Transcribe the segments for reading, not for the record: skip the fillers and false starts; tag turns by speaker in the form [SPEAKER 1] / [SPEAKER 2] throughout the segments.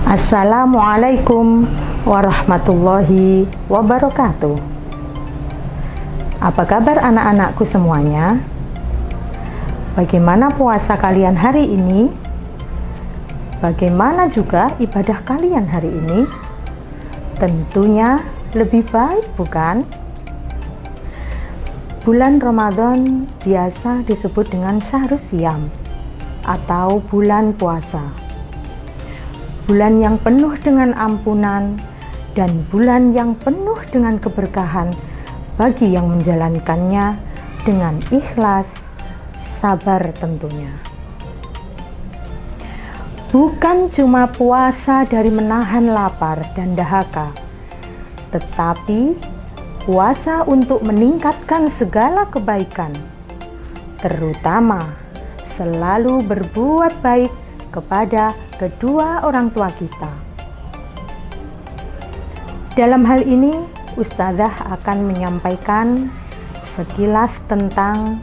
[SPEAKER 1] Assalamualaikum warahmatullahi wabarakatuh. Apa kabar anak-anakku semuanya? Bagaimana puasa kalian hari ini? Bagaimana juga ibadah kalian hari ini? Tentunya lebih baik, bukan? Bulan Ramadan biasa disebut dengan Syahrus Syiyam atau bulan puasa. Bulan yang penuh dengan ampunan dan bulan yang penuh dengan keberkahan bagi yang menjalankannya dengan ikhlas, sabar tentunya. Bukan cuma puasa dari menahan lapar dan dahaga, tetapi puasa untuk meningkatkan segala kebaikan, terutama selalu berbuat baik kepada kedua orang tua kita. Dalam hal ini, Ustazah akan menyampaikan sekilas tentang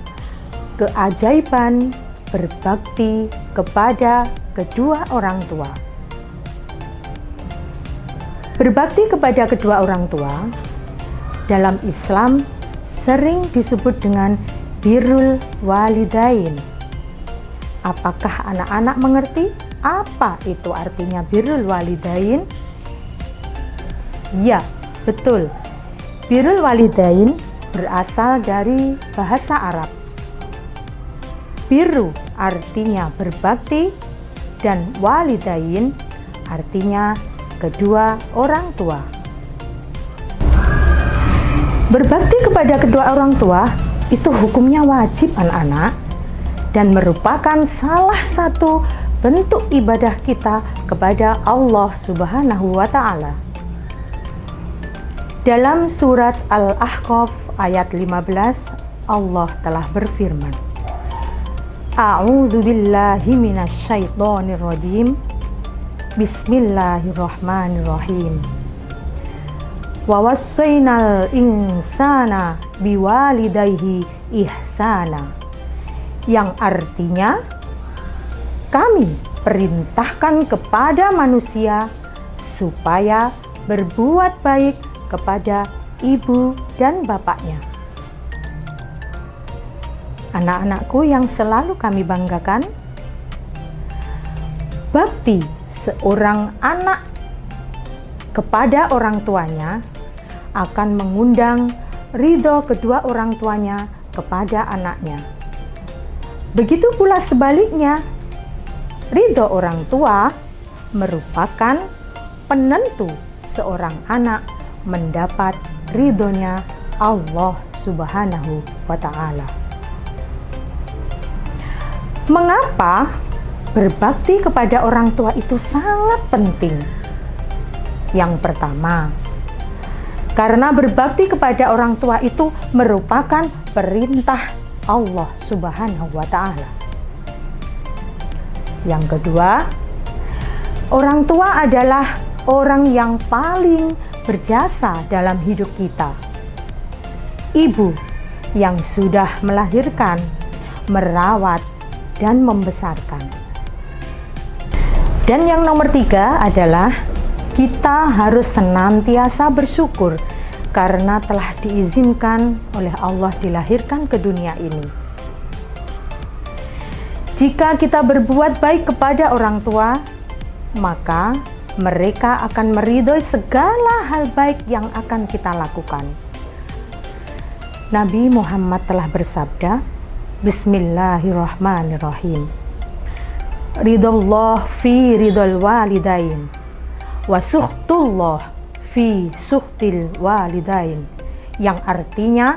[SPEAKER 1] keajaiban berbakti kepada kedua orang tua. Berbakti kepada kedua orang tua dalam Islam sering disebut dengan birrul walidain. Apakah anak-anak mengerti apa itu artinya birrul walidain? Ya, betul. Birrul walidain berasal dari bahasa Arab. Birru artinya berbakti dan walidain artinya kedua orang tua. Berbakti kepada kedua orang tua itu hukumnya wajib, anak-anak, dan merupakan salah satu bentuk ibadah kita kepada Allah Subhanahu wa Ta'ala. Dalam surat Al-Ahqaf ayat 15, Allah telah berfirman, A'udzu billahi minasyaitonir rajim. Bismillahirrahmanirrahim. Wa wassaynal insana biwalidayhi ihsana. Yang artinya, kami perintahkan kepada manusia supaya berbuat baik kepada ibu dan bapaknya. Anak-anakku yang selalu kami banggakan, bakti seorang anak kepada orang tuanya akan mengundang ridho kedua orang tuanya kepada anaknya. Begitu pula sebaliknya, ridho orang tua merupakan penentu seorang anak mendapat ridhonya Allah Subhanahu wa Ta'ala. Mengapa berbakti kepada orang tua itu sangat penting? Yang pertama, karena berbakti kepada orang tua itu merupakan perintah Allah Subhanahu wa Ta'ala. Yang kedua, orang tua adalah orang yang paling berjasa dalam hidup kita. Ibu yang sudah melahirkan, merawat, dan membesarkan. Dan yang nomor tiga adalah kita harus senantiasa bersyukur karena telah diizinkan oleh Allah dilahirkan ke dunia ini. Jika kita berbuat baik kepada orang tua, maka mereka akan meridhoi segala hal baik yang akan kita lakukan. Nabi Muhammad telah bersabda, Bismillahirrahmanirrahim. Ridallah fi ridal walidain wa sukhtullah fi sukhtil walidain. Yang artinya,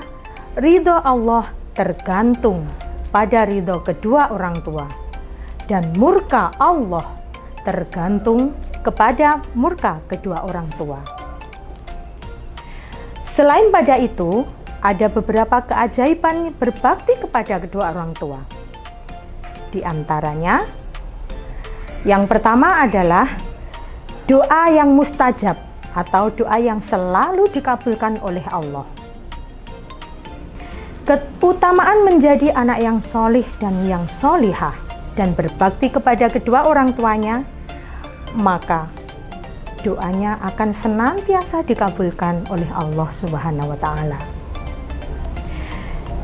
[SPEAKER 1] ridho Allah tergantung pada ridho kedua orang tua, dan murka Allah tergantung kepada murka kedua orang tua. Selain pada itu, ada beberapa keajaiban berbakti kepada kedua orang tua. Di antaranya, yang pertama adalah doa yang mustajab atau doa yang selalu dikabulkan oleh Allah. Keutamaan menjadi anak yang solih dan yang solihah dan berbakti kepada kedua orang tuanya, maka doanya akan senantiasa dikabulkan oleh Allah Subhanahu wa Ta'ala.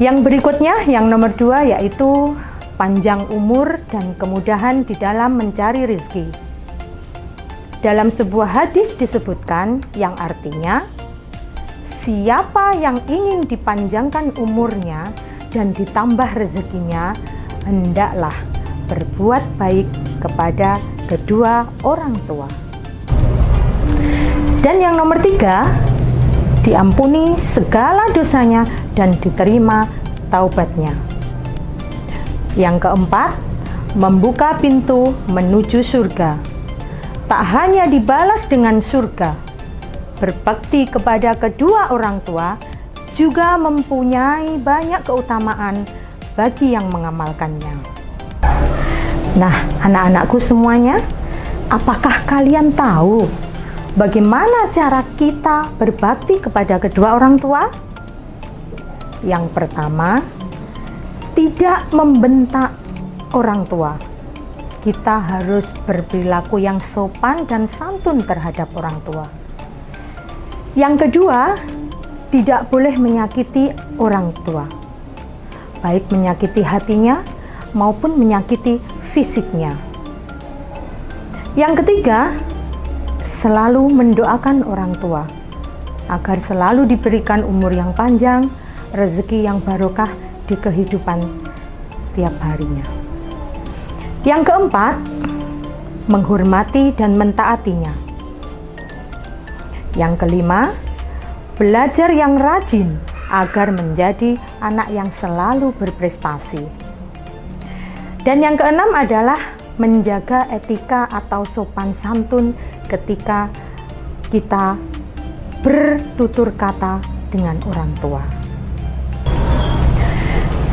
[SPEAKER 1] Yang berikutnya, yang nomor 2, yaitu panjang umur dan kemudahan di dalam mencari rezeki. Dalam sebuah hadis disebutkan yang artinya, siapa yang ingin dipanjangkan umurnya dan ditambah rezekinya, hendaklah berbuat baik kepada kedua orang tua. Dan yang nomor 3, diampuni segala dosanya dan diterima taubatnya. Yang keempat, membuka pintu menuju surga. Tak hanya dibalas dengan surga, berbakti kepada kedua orang tua juga mempunyai banyak keutamaan bagi yang mengamalkannya. Nah, anak-anakku semuanya, apakah kalian tahu bagaimana cara kita berbakti kepada kedua orang tua? Yang pertama, tidak membentak orang tua. Kita harus berperilaku yang sopan dan santun terhadap orang tua. Yang kedua, tidak boleh menyakiti orang tua, baik menyakiti hatinya maupun menyakiti fisiknya. Yang ketiga, selalu mendoakan orang tua agar selalu diberikan umur yang panjang, rezeki yang barokah di kehidupan setiap harinya. Yang keempat, menghormati dan mentaatinya. Yang kelima, belajar yang rajin agar menjadi anak yang selalu berprestasi. Dan yang keenam adalah menjaga etika atau sopan santun ketika kita bertutur kata dengan orang tua.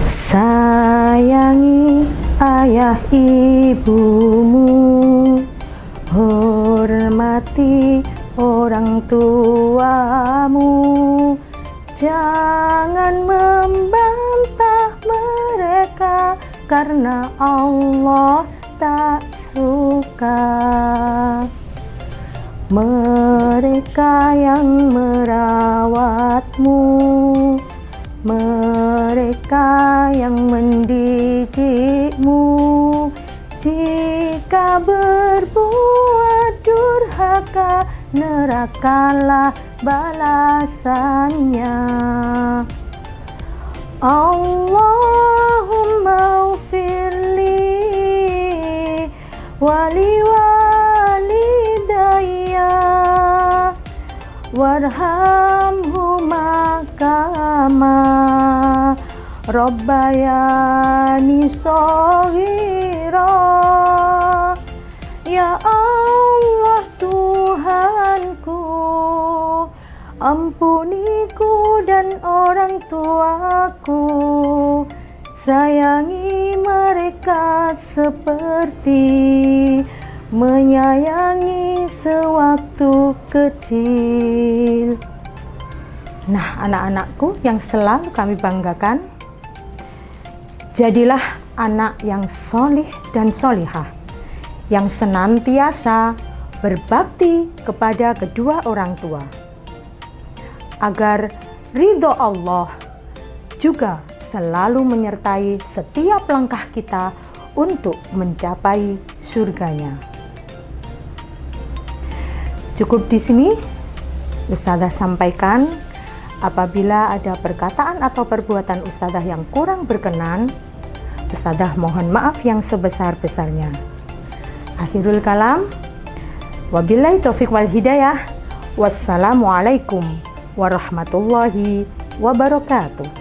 [SPEAKER 1] Sayangi ayah ibumu, hormati orang tuamu, jangan membantah mereka karena Allah tak suka. Mereka yang merawatmu, mereka yang mendidikmu, jika berbuat durhaka, nerakalah balasannya. Allahumma ufirli wali walidayya warhamhuma kama rabbayani shaghira. Ya Allah Tuhanku, ampuniku dan orang tuaku, sayangi mereka seperti menyayangi sewaktu kecil. Nah, anak-anakku yang selalu kami banggakan, jadilah anak yang solih dan solihah, yang senantiasa berbakti kepada kedua orang tua, agar ridho Allah juga selalu menyertai setiap langkah kita untuk mencapai surganya. Cukup di sini Ustazah sampaikan. Apabila ada perkataan atau perbuatan Ustazah yang kurang berkenan, Ustazah mohon maaf yang sebesar-besarnya. Akhirul kalam, wabillahi taufiq wal hidayah. Wassalamualaikum warahmatullahi wabarakatuh.